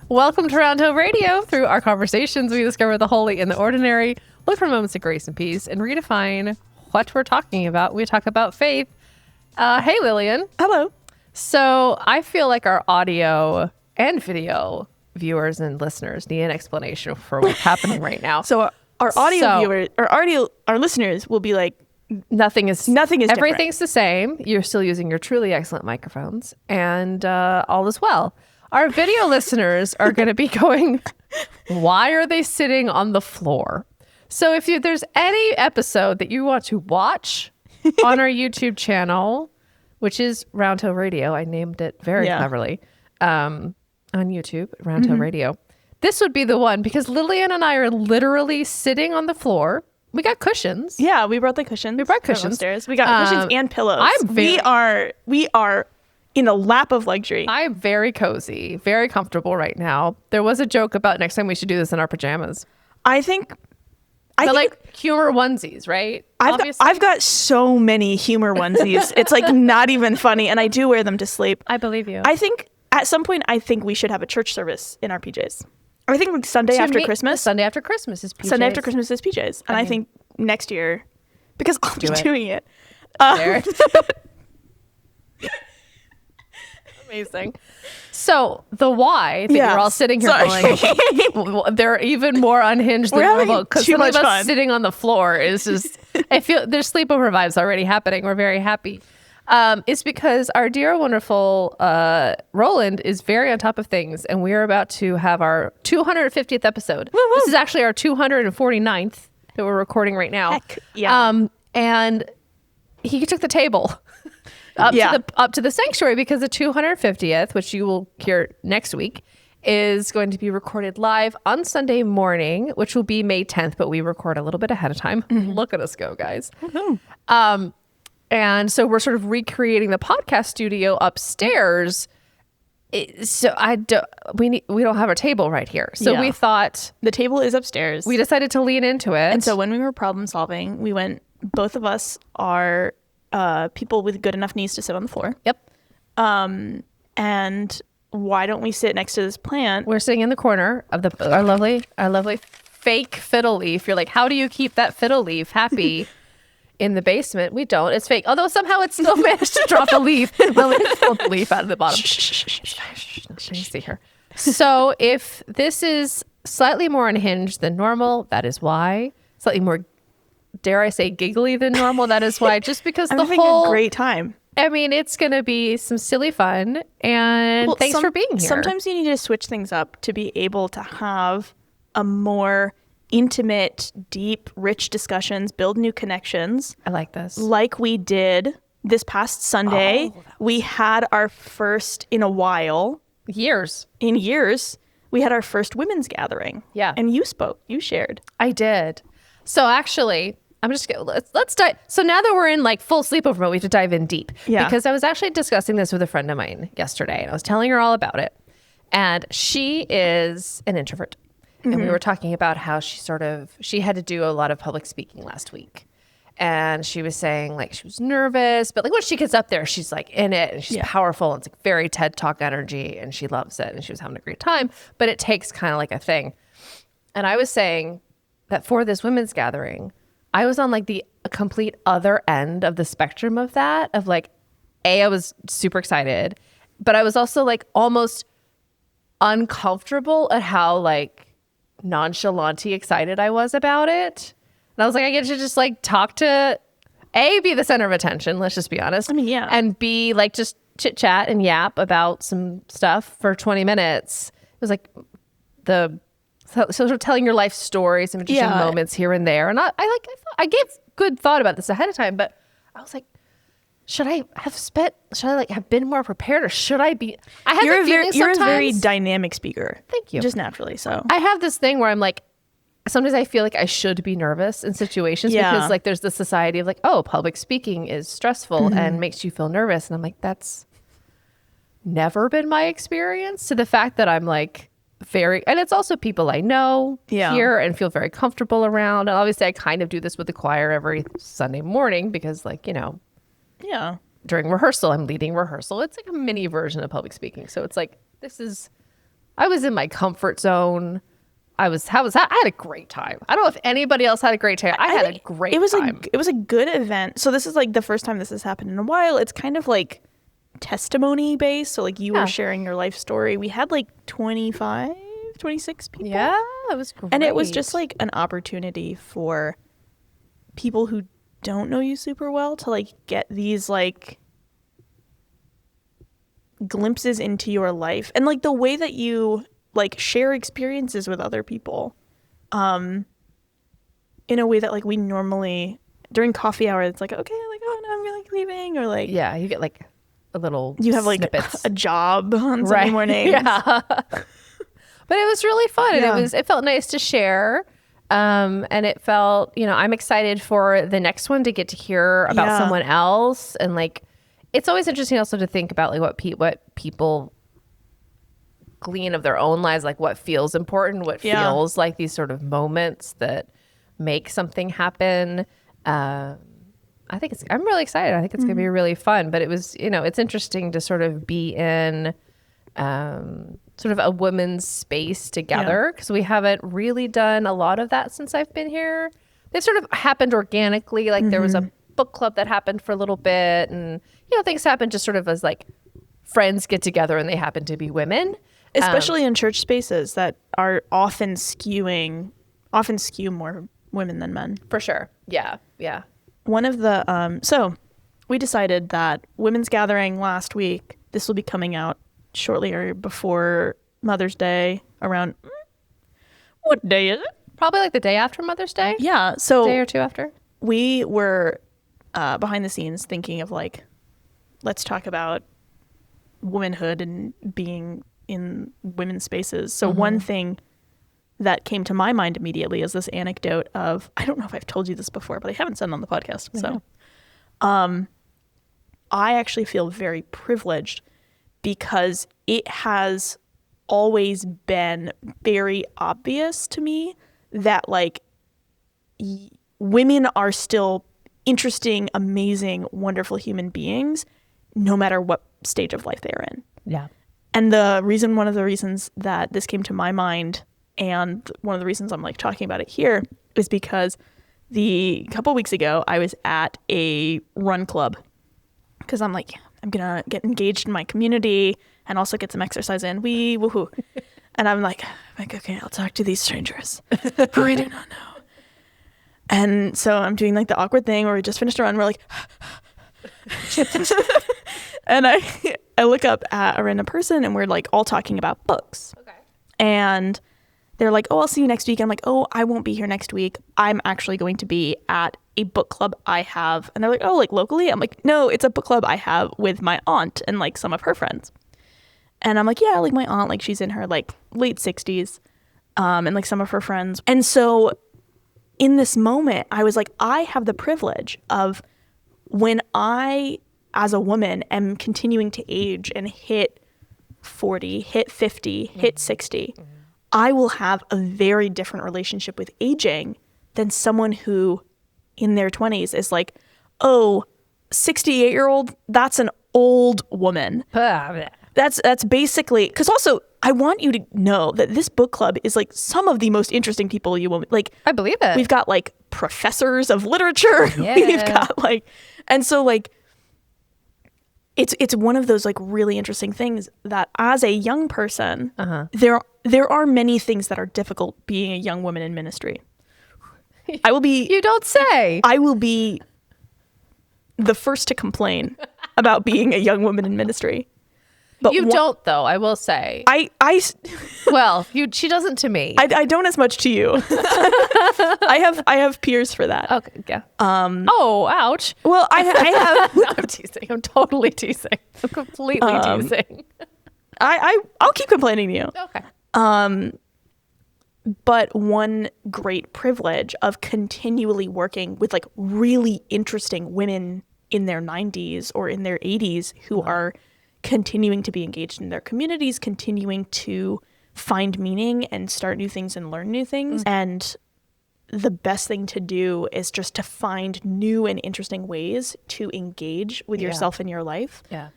Welcome to Round Hill Radio. Through our conversations, we discover the holy in the ordinary, look for moments of grace and peace, and redefine what we're talking about. We talk about faith. Hey, Lillian. Hello. So I feel like our audio and video viewers and listeners need an explanation for what's happening right now. So our viewers, our listeners will be like, nothing is different. Everything's the same. You're still using your truly excellent microphones, and all is well. Our video listeners are going to be going, why are they sitting on the floor? So if there's any episode that you want to watch on our YouTube channel, which is Round Hill Radio, I named it very cleverly, on YouTube, Round Hill Radio, this would be the one, because Lillian and I are literally sitting on the floor. We got cushions. Yeah, we brought the cushions. We brought cushions upstairs. We got cushions and pillows. We are in a lap of luxury. I'm very cozy, very comfortable right now. There was a joke about next time we should do this in our pajamas. I think like humor onesies, right? I've got so many humor onesies. It's like not even funny, and I do wear them to sleep. I believe you. I think at some point we should have a church service in our PJs. I think like Sunday after Christmas. Sunday after Christmas is PJs. Sunday after Christmas is PJs, and I think next year, because I'll be doing it. Amazing. So the why that you're all sitting here going, they're even more unhinged than normal, because some of us sitting on the floor is just, I feel there's sleepover vibes already happening. We're very happy. It's because our dear wonderful Roland is very on top of things, and we are about to have our 250th episode. Woo-hoo. This is actually our 249th that we're recording right now. Heck, yeah. And he took the table up to the sanctuary, because the 250th, which you will hear next week, is going to be recorded live on Sunday morning, which will be May 10th, but we record a little bit ahead of time. Look at us go, guys. And so we're sort of recreating the podcast studio upstairs. So we don't have a table right here. So we thought the table is upstairs. We decided to lean into it. And so when we were problem solving, we went, both of us are people with good enough knees to sit on the floor. Yep. And why don't we sit next to this plant? We're sitting in the corner of our lovely fake fiddle leaf. You're like, how do you keep that fiddle leaf happy in the basement? We don't. It's fake. Although somehow it still managed to drop a leaf. Lily pulled the leaf out of the bottom. Let me see here. So if this is slightly more unhinged than normal, that is why. Slightly more, dare I say, giggly than normal, that is why. Just because I'm having a great time. I mean, it's going to be some silly fun, and thanks for being here. Sometimes you need to switch things up to be able to have a more intimate, deep, rich discussions, build new connections. I like this. Like we did this past Sunday. We had our first in a while. In years, we had our first women's gathering. Yeah. And you spoke. You shared. I did. So actually, I'm just going to, let's dive. So now that we're in like full sleepover mode, we have to dive in deep. Yeah. Because I was actually discussing this with a friend of mine yesterday, and I was telling her all about it. And she is an introvert. And we were talking about how she had to do a lot of public speaking last week. And she was saying like she was nervous, but like when she gets up there, she's like in it, and she's powerful. And it's like very TED Talk energy, and she loves it, and she was having a great time, but it takes kind of like a thing. And I was saying that for this women's gathering, I was on like the complete other end of the spectrum of that, of like, I was super excited, but I was also like almost uncomfortable at how like nonchalant excited I was about it. And I was like, I get to just like talk to be the center of attention, let's just be honest. I mean, yeah. And be like just chit chat and yap about some stuff for 20 minutes. It was like so sort of telling your life stories and interesting moments here and there. And I gave good thought about this ahead of time, but I was like, should I have been more prepared, or should I be? You're a very dynamic speaker. Thank you. Just naturally so. I have this thing where I'm like, sometimes I feel like I should be nervous in situations because like there's this society of like, oh, public speaking is stressful and makes you feel nervous. And I'm like, that's never been my experience, to the fact that I'm like and it's also people I know here and feel very comfortable around. And obviously I kind of do this with the choir every Sunday morning because like, during rehearsal, I'm leading rehearsal. It's like a mini version of public speaking. So it's like, this is I was in my comfort zone. I had a great time. I don't know if anybody else had a great time. I had a great time. It was a good event. So this is like the first time this has happened in a while. It's kind of like testimony based. So like you were sharing your life story. We had like 25, 26 people. Yeah, it was great. And it was just like an opportunity for people who don't know you super well to like get these like glimpses into your life and like the way that you like share experiences with other people in a way that like we normally during coffee hour it's like, okay, like, oh no, I'm like leaving, or like, yeah, you get like a little you have like snippets. a job on Sunday morning. Yeah. But it was really fun, and it felt nice to share. And it felt, I'm excited for the next one to get to hear about someone else. And like, it's always interesting also to think about like what people glean of their own lives, like what feels important, what feels like these sort of moments that make something happen. I'm really excited. I think it's going to be really fun, but it was, it's interesting to sort of be in, sort of a women's space together, because we haven't really done a lot of that since I've been here. They sort of happened organically. Like there was a book club that happened for a little bit, and things happen just sort of as like friends get together and they happen to be women, especially in church spaces that are often skew more women than men. For sure. Yeah. One of the so we decided that women's gathering last week, this will be coming out shortly or before Mother's Day, around what day is it? Probably like the day after Mother's Day. Yeah, so day or two after. We were behind the scenes thinking of like, let's talk about womanhood and being in women's spaces. So one thing that came to my mind immediately is this anecdote of, I don't know if I've told you this before, but I haven't said it on the podcast. So I actually feel very privileged because it has always been very obvious to me that like women are still interesting, amazing, wonderful human beings, no matter what stage of life they are in. Yeah. And one of the reasons that this came to my mind, and one of the reasons I'm like talking about it here, is because a couple weeks ago I was at a run club because I'm like, I'm gonna get engaged in my community and also get some exercise in. Woohoo. And I'm like, okay, I'll talk to these strangers who I do not know. And so I'm doing like the awkward thing where we just finished a run. We're like, and I look up at a random person and we're like all talking about books. Okay. And they're like, oh, I'll see you next week. I'm like, oh, I won't be here next week. I'm actually going to be at a book club I have. And they're like, oh, like locally? I'm like, no, it's a book club I have with my aunt and like some of her friends. And I'm like, yeah, like my aunt, like she's in her like late 60s, and like some of her friends. And so in this moment, I was like, I have the privilege of when I, as a woman, am continuing to age and hit 40, hit 50, hit 60, I will have a very different relationship with aging than someone who in their 20s is like, oh, 68-year-old, that's an old woman. That's basically, because also I want you to know that this book club is like some of the most interesting people you will, like, I believe it. We've got like professors of literature. Yeah. We've got like, and so like, it's one of those like really interesting things that as a young person, there are many things that are difficult being a young woman in ministry. I will be, you don't say. I will be the first to complain about being a young woman in ministry. But you don't, though, I will say. Well, she doesn't to me. I don't as much to you. I have peers for that. Okay, yeah. Oh, ouch. Well, I have. No, I'm teasing. I'm totally teasing. I'm completely teasing. I'll keep complaining to you. Okay. But one great privilege of continually working with like really interesting women in their 90s or in their 80s who are continuing to be engaged in their communities, continuing to find meaning and start new things and learn new things. And the best thing to do is just to find new and interesting ways to engage with yourself in your life. Yeah.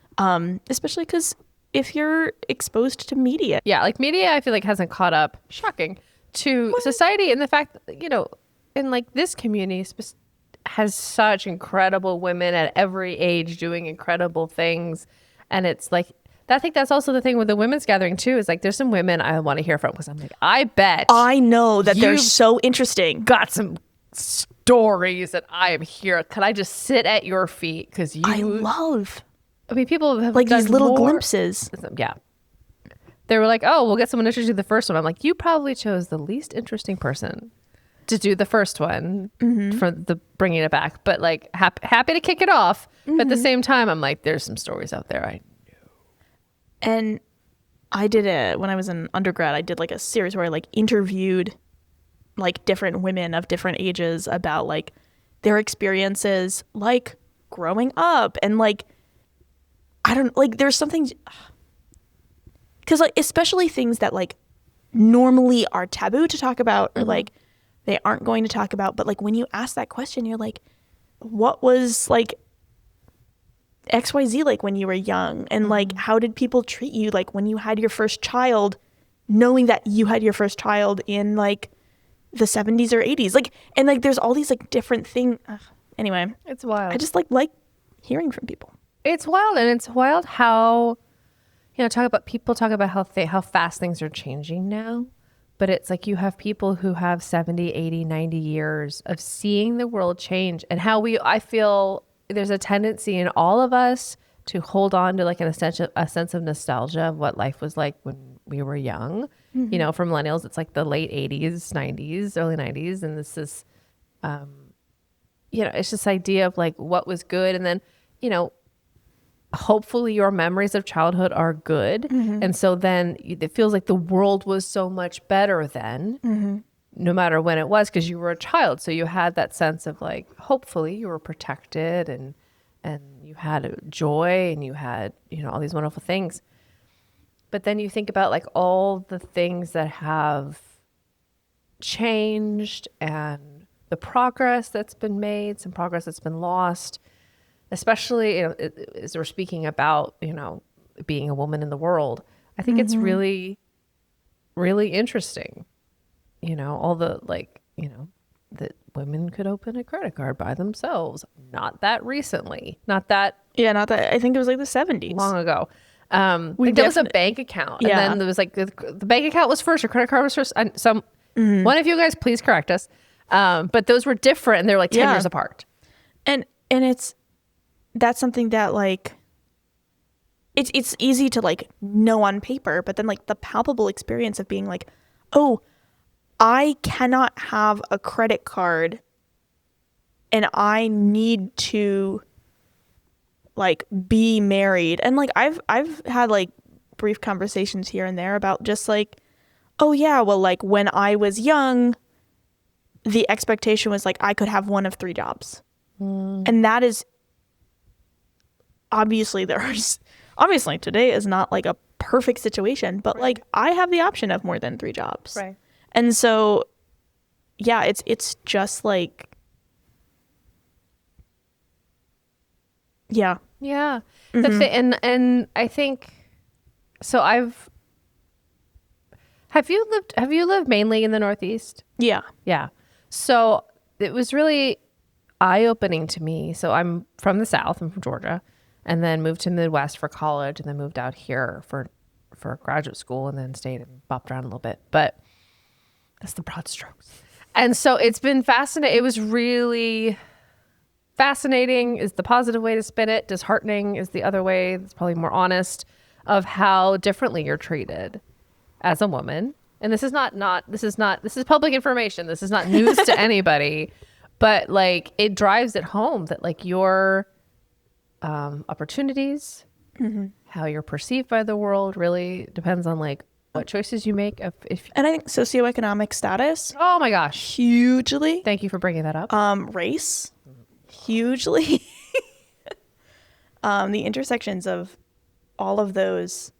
Especially because if you're exposed to media. Yeah, like media, I feel like hasn't caught up, shocking, to society. And the fact that, you know, in like this community has such incredible women at every age doing incredible things. And it's like, I think that's also the thing with the women's gathering too, is like, there's some women I want to hear from because I'm like, I bet I know that they're you've so interesting. got some stories that I am here. Could I just sit at your feet? Because I mean, people have like done these little more. glimpses. Yeah. They were like, oh, we'll get someone to do the first one. I'm like, you probably chose the least interesting person to do the first one for the bringing it back. But like, happy to kick it off. But at the same time, I'm like, there's some stories out there. And I did when I was in undergrad, I did like a series where I like interviewed like different women of different ages about like their experiences, like growing up, and like, I don't like, there's something, because like, especially things that like normally are taboo to talk about, or like they aren't going to talk about, but like when you ask that question, you're like, what was like XYZ like when you were young, and like how did people treat you like when you had your first child, knowing that you had your first child in like the 70s or 80s, like, and like there's all these like different things. Anyway, It's wild. I just like hearing from people. It's wild. And it's wild how, you know, people talk about how fast things are changing now. But it's like you have people who have 70, 80, 90 years of seeing the world change, and how I feel there's a tendency in all of us to hold on to like a sense of nostalgia of what life was like when we were young. You know, for millennials, it's like the late 80s, 90s, early 90s. And this is, you know, it's this idea of like what was good. And then, you know, hopefully your memories of childhood are good. And so then it feels like the world was so much better then, no matter when it was, because you were a child. So you had that sense of like, hopefully you were protected, and you had joy, and you had, you know, all these wonderful things. But then you think about like all the things that have changed, and the progress that's been made, some progress that's been lost, especially, you know, as we're speaking about, you know, being a woman in the world. I think it's really, really interesting, you know, all the like, you know, that women could open a credit card by themselves. Not that recently, not that I think it was like the 70s. long ago. Like there was a bank account, and then there was like the bank account was first, or credit card was first. And some one of you guys, please correct us. But those were different, and they're like 10 years apart. And that's something that like it's easy to like know on paper, but then like the palpable experience of being like, oh, I cannot have a credit card, and I need to like be married. And like I've had like brief conversations here and there about just like, oh yeah, well, like when I was young, the expectation was like I could have one of 3 jobs. And that is obviously today is not like a perfect situation, but like I have the option of more than 3 jobs. Right. And so yeah, it's just like, yeah. Yeah. And I think so. Have you lived mainly in the Northeast? Yeah. Yeah. So it was really eye-opening to me. So I'm from the South, I'm from Georgia, and then moved to the Midwest for college, and then moved out here for graduate school, and then stayed and bopped around a little bit. But that's the broad strokes. And so it's been fascinating. It was really fascinating is the positive way to spin it. Disheartening is the other way. It's probably more honest, of how differently you're treated as a woman. And this is this is public information. This is not news to anybody, but like it drives it home that like your opportunities, how you're perceived by the world really depends on like what choices you make. And I think socioeconomic status. Oh my gosh. Hugely. Thank you for bringing that up. Race. Hugely. The intersections of all of those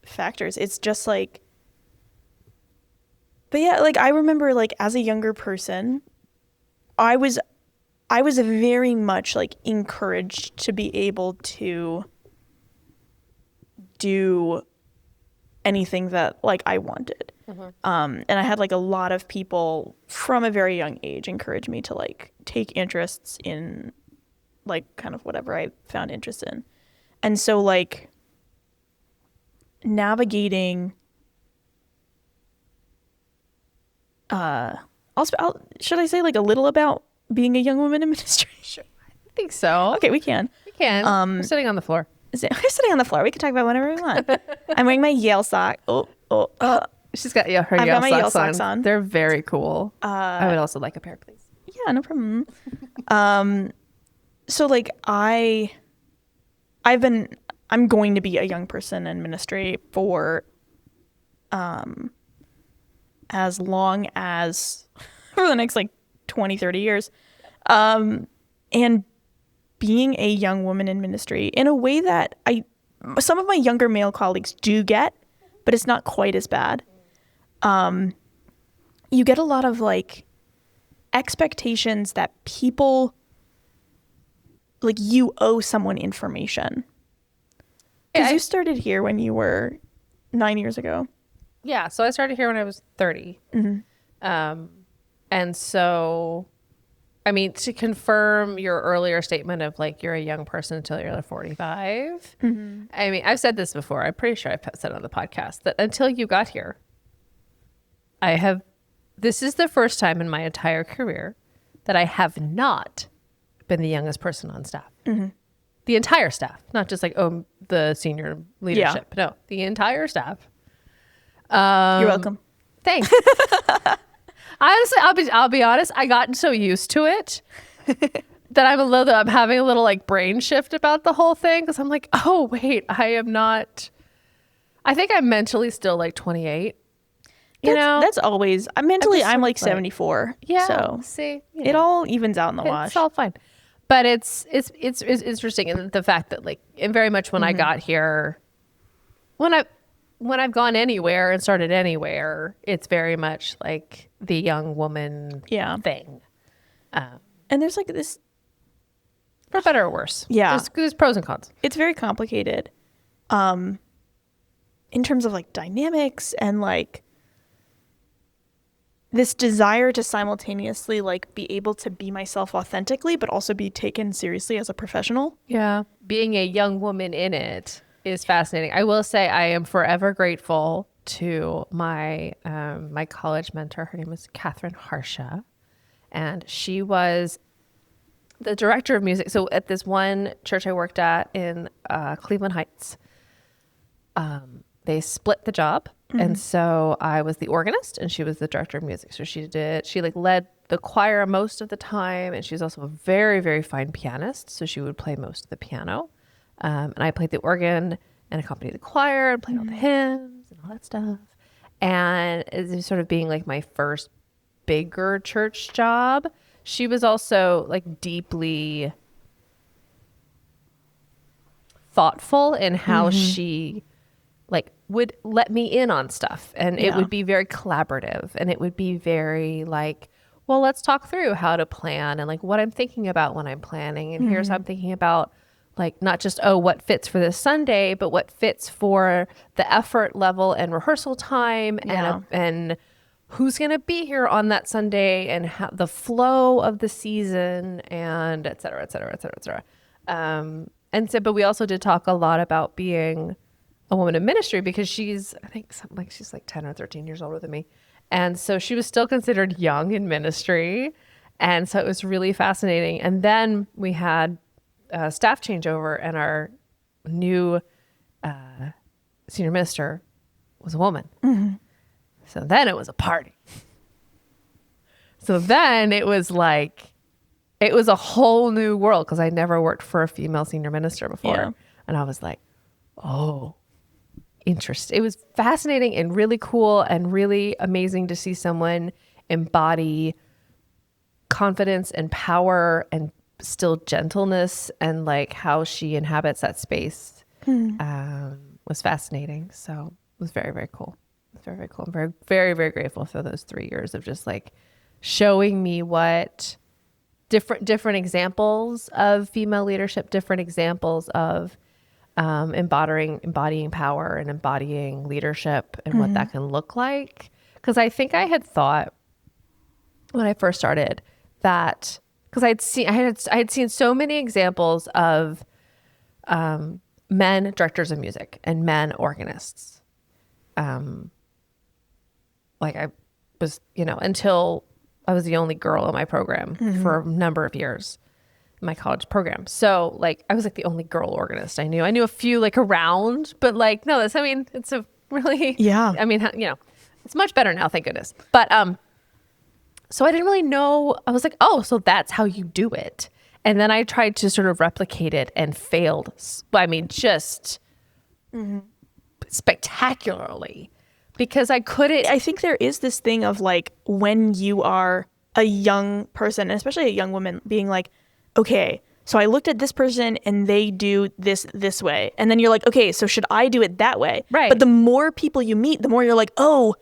factors. It's just like, but yeah, like I remember like as a younger person, I was very much like encouraged to be able to do anything that like I wanted. And I had like a lot of people from a very young age encourage me to like take interests in like kind of whatever I found interest in. And so like navigating should I say like a little about being a young woman in ministry? Sure. I think so. Okay, we can. We can. We're sitting on the floor. We're sitting on the floor. We can talk about whatever we want. I'm wearing my Yale sock. She's got her I've got my Yale Yale socks socks on. They're very cool. I would also like a pair, please. Yeah, no problem. So like I'm going to be a young person in ministry for as long as for the next like 20, 30 years. And being a young woman in ministry in a way that some of my younger male colleagues do get, but it's not quite as bad. You get a lot of like expectations that people like you owe someone information. Because you started here when you were 9 years ago. Yeah, so I started here when I was 30. And so, I mean, to confirm your earlier statement of like you're a young person until you're like 45. I mean, I've said this before. I'm pretty sure I've said it on the podcast that until you got here, this is the first time in my entire career that I have not been the youngest person on staff. The entire staff, not just like, the senior leadership. No, the entire staff. You're welcome. Thanks. Honestly, I'll be honest. I gotten so used to it that I'm having a little like brain shift about the whole thing because I'm like, oh wait, I am not. I think I'm mentally still like 28. That's always mentally. I'm like 74. Yeah. So see, it all evens out in the wash. It's all fine. But it's interesting, and the fact that like, and very much when I got here, when I've gone anywhere and started anywhere, it's very much like the young woman thing. And there's like this, for better or worse. Yeah. There's pros and cons. It's very complicated in terms of like dynamics and like this desire to simultaneously like be able to be myself authentically, but also be taken seriously as a professional. Yeah. Being a young woman in it is fascinating. I will say I am forever grateful to my my college mentor. Her name was Catherine Harsha, and she was the director of music. So at this one church I worked at in Cleveland Heights, they split the job. And so I was the organist and she was the director of music. So she like led the choir most of the time. And she's also a very, very fine pianist. So she would play most of the piano. And I played the organ and accompanied the choir and played all the hymns and all that stuff. And it was sort of being like my first bigger church job. She was also like deeply thoughtful in how she like would let me in on stuff, and it would be very collaborative, and it would be very like, well, let's talk through how to plan and like what I'm thinking about when I'm planning, and here's how I'm thinking about like not just what fits for this Sunday, but what fits for the effort level and rehearsal time and who's going to be here on that Sunday and how the flow of the season and et cetera, et cetera, et cetera, et cetera. And so, but we also did talk a lot about being a woman in ministry because she's, I think something like she's like 10 or 13 years older than me. And so she was still considered young in ministry. And so it was really fascinating. And then we had a staff changeover and our new senior minister was a woman. So then it was a party. So then it was like, it was a whole new world because I never worked for a female senior minister before. Yeah. And I was like, oh, interesting. It was fascinating and really cool and really amazing to see someone embody confidence and power and still gentleness and like how she inhabits that space was fascinating. So it was very, very cool. It was very, very cool. I'm very, very, very grateful for those 3 years of just like showing me what different examples of female leadership, different examples of embodying power and embodying leadership and what that can look like. Because I think I had thought when I first started that, because I had seen so many examples of men directors of music and men organists. Like I was, until I was the only girl in my program for a number of years, my college program. So like I was like the only girl organist I knew. I knew a few like around, but like no, it's a really it's much better now, thank goodness. But so I didn't really know. I was like, oh, so that's how you do it. And then I tried to sort of replicate it and failed. I mean, just spectacularly, because I couldn't. I think there is this thing of like when you are a young person, and especially a young woman, being like, okay, so I looked at this person and they do this way. And then you're like, okay, so should I do it that way? Right. But the more people you meet, the more you're like, oh,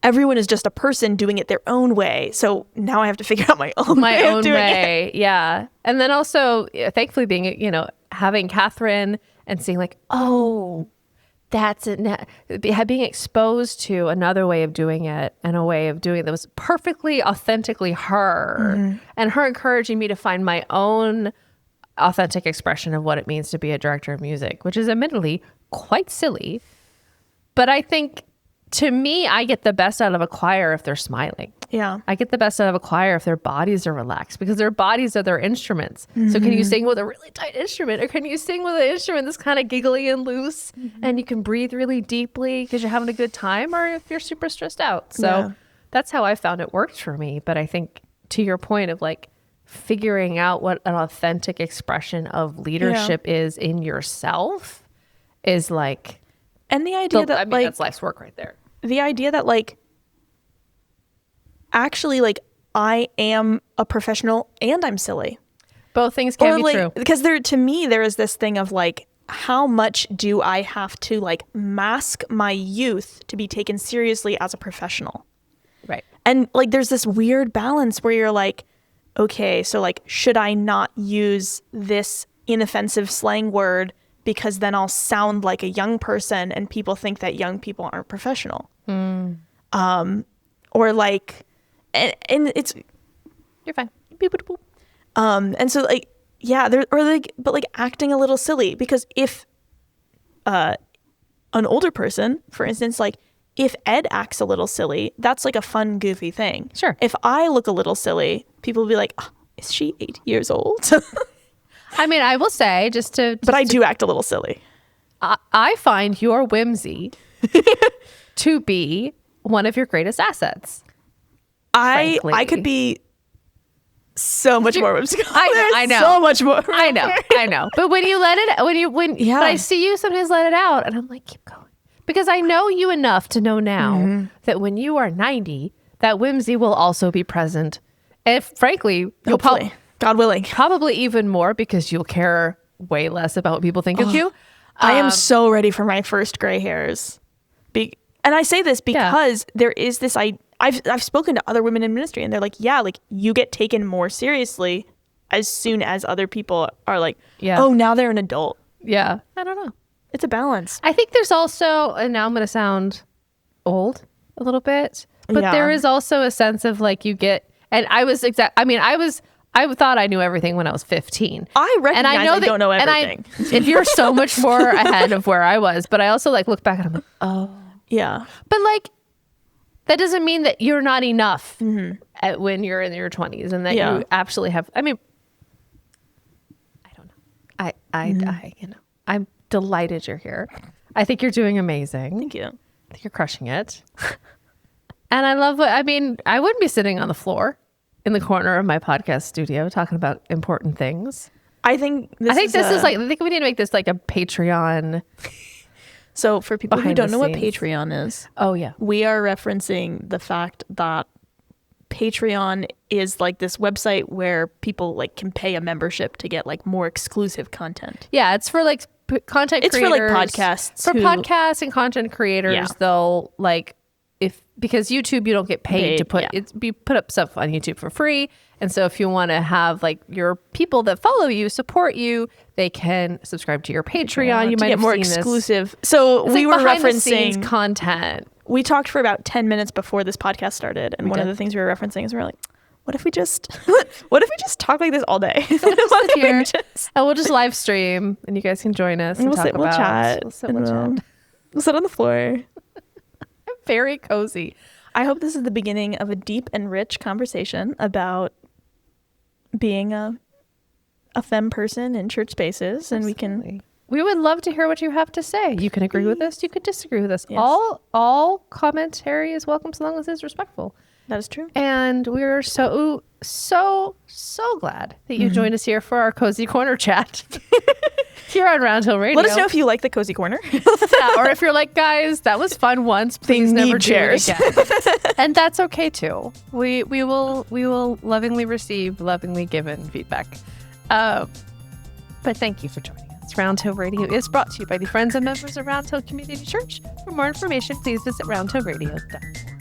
everyone is just a person doing it their own way. So now I have to figure out my own way. Yeah. And then also, thankfully, being, having Catherine and seeing like, oh, that's it. Being exposed to another way of doing it and a way of doing it that was perfectly authentically her, and her encouraging me to find my own authentic expression of what it means to be a director of music, which is admittedly quite silly. But I think, to me, I get the best out of a choir if they're smiling. Yeah. I get the best out of a choir if their bodies are relaxed, because their bodies are their instruments. So can you sing with a really tight instrument, or can you sing with an instrument that's kind of giggly and loose and you can breathe really deeply because you're having a good time, or if you're super stressed out? So that's how I found it worked for me. But I think to your point of like figuring out what an authentic expression of leadership is in yourself is like, and the idea that like, that's life's work right there. The idea that like, actually, like, I am a professional and I'm silly. Both things can be true. Because to me, there is this thing of like, how much do I have to like mask my youth to be taken seriously as a professional? Right. And like, there's this weird balance where you're like, okay, so like, should I not use this inoffensive slang word because then I'll sound like a young person and people think that young people aren't professional? Or like, and it's, you're fine. and so like, yeah, but like acting a little silly, because if an older person, for instance, like if Ed acts a little silly, that's like a fun, goofy thing. Sure. If I look a little silly, people will be like, oh, is she 8 years old? I mean, I will say but I do act a little silly. I find your whimsy to be one of your greatest assets. I could be so much more whimsical. I know. So much more. I know. But when you let it, but I see you sometimes let it out, and I'm like, keep going. Because I know you enough to know now that when you are 90, that whimsy will also be present. And frankly, you'll God willing. Probably even more, because you'll care way less about what people think of you. I am so ready for my first gray hairs. And I say this because there is this, I've spoken to other women in ministry, and they're like, yeah, like you get taken more seriously as soon as other people are like, oh, now they're an adult. Yeah. I don't know. It's a balance. I think there's also, and now I'm going to sound old a little bit, but there is also a sense of like you get, and I thought I knew everything when I was 15. I recognize I don't know everything. And you're so much more ahead of where I was, but I also like look back and I'm like, oh. Yeah. But like, that doesn't mean that you're not enough when you're in your 20s, and that you absolutely have, I mean, I don't know. I'm delighted you're here. I think you're doing amazing. Thank you. I think you're crushing it. And I love I wouldn't be sitting on the floor in the corner of my podcast studio talking about important things. I think we need to make this like a Patreon. So for people who don't know what Patreon is, we are referencing the fact that Patreon is like this website where people like can pay a membership to get like more exclusive content. Yeah, it's for like content creators. It's for like podcasts. For podcasts and content creators, they'll like, if because YouTube, you don't get paid to put you put up stuff on YouTube for free. And so if you want to have like your people that follow you support you, they can subscribe to your Patreon. You might get have more seen exclusive. So It's we like were behind the scenes referencing content. We talked for about 10 minutes before this podcast started, and one of the things we were referencing is we were like, what if we just talk like this all day? So we'll just sit here and we'll just live stream, and you guys can join us and talk we'll chat. We'll sit on the floor. Very cozy. I hope this is the beginning of a deep and rich conversation about being a femme person in church spaces, and we would love to hear what you have to say. You can agree with us, you could disagree with us. Yes. All commentary is welcome so long as it's respectful. That is true. And we're so glad that you joined us here for our Cozy Corner chat here on Round Hill Radio. Let us know if you like the Cozy Corner. Or if you're like, guys, that was fun once, please never do it again. And that's okay too. We will lovingly receive lovingly given feedback. But thank you for joining us. Round Hill Radio is brought to you by the friends and members of Round Hill Community Church. For more information, please visit roundhillradio.org.